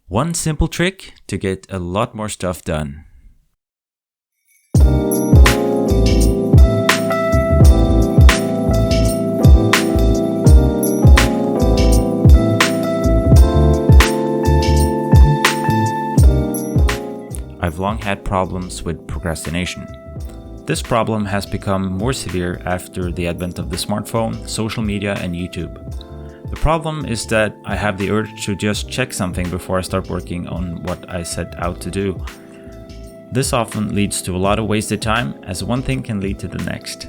One simple trick to get a lot more stuff done. I've long had problems with procrastination. This problem has become more severe after the advent of the smartphone, social media, and YouTube. The problem is that I have the urge to just check something before I start working on what I set out to do. This often leads to a lot of wasted time, as one thing can lead to the next.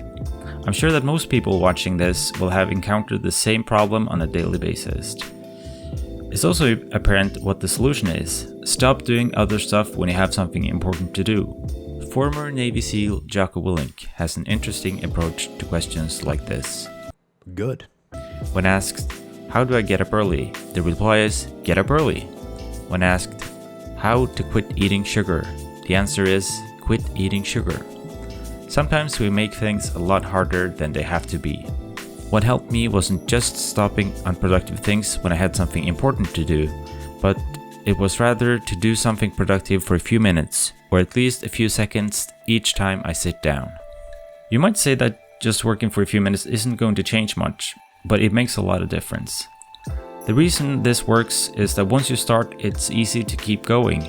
I'm sure that most people watching this will have encountered the same problem on a daily basis. It's also apparent what the solution is. Stop doing other stuff when you have something important to do. Former Navy SEAL Jocko Willink has an interesting approach to questions like this. Good. When asked, "How do I get up early?" the reply is, "Get up early." When asked, "How to quit eating sugar?" the answer is, "Quit eating sugar." Sometimes we make things a lot harder than they have to be. What helped me wasn't just stopping unproductive things when I had something important to do, but it was rather to do something productive for a few minutes, or at least a few seconds each time I sit down. You might say that just working for a few minutes isn't going to change much, but it makes a lot of difference. The reason this works is that once you start, it's easy to keep going.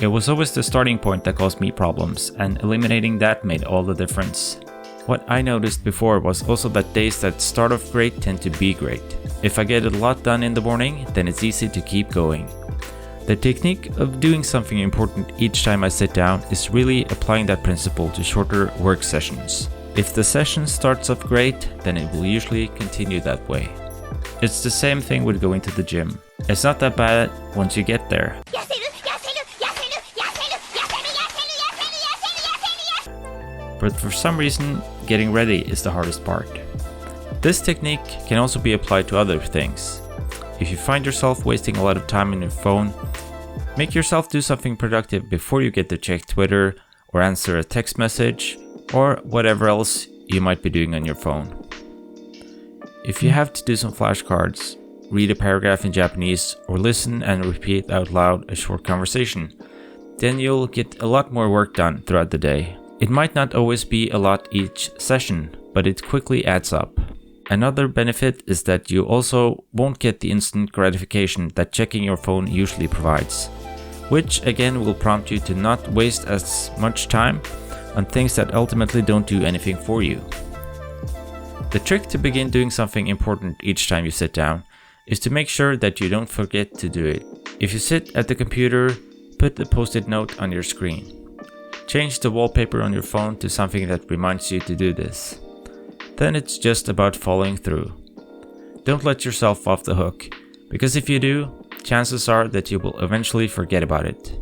It was always the starting point that caused me problems, and eliminating that made all the difference. What I noticed before was also that days that start off great tend to be great. If I get a lot done in the morning, then it's easy to keep going. The technique of doing something important each time I sit down is really applying that principle to shorter work sessions. If the session starts off great, then it will usually continue that way. It's the same thing with going to the gym. It's not that bad once you get there. But for some reason, getting ready is the hardest part. This technique can also be applied to other things. If you find yourself wasting a lot of time on your phone, make yourself do something productive before you get to check Twitter or answer a text message or whatever else you might be doing on your phone. If you have to do some flashcards, read a paragraph in Japanese, or listen and repeat out loud a short conversation, then you'll get a lot more work done throughout the day. It might not always be a lot each session, but it quickly adds up. Another benefit is that you also won't get the instant gratification that checking your phone usually provides, which again will prompt you to not waste as much time on things that ultimately don't do anything for you. The trick to begin doing something important each time you sit down is to make sure that you don't forget to do it. If you sit at the computer, put a post-it note on your screen. Change the wallpaper on your phone to something that reminds you to do this. Then it's just about following through. Don't let yourself off the hook, because if you do, chances are that you will eventually forget about it.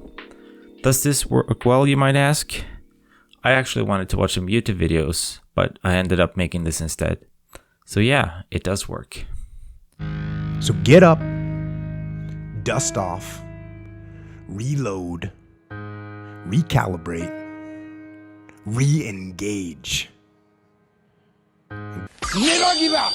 Does this work well, you might ask? I actually wanted to watch some YouTube videos, but I ended up making this instead. So yeah, it does work. So get up, dust off, reload, recalibrate, re-engage. Never give up!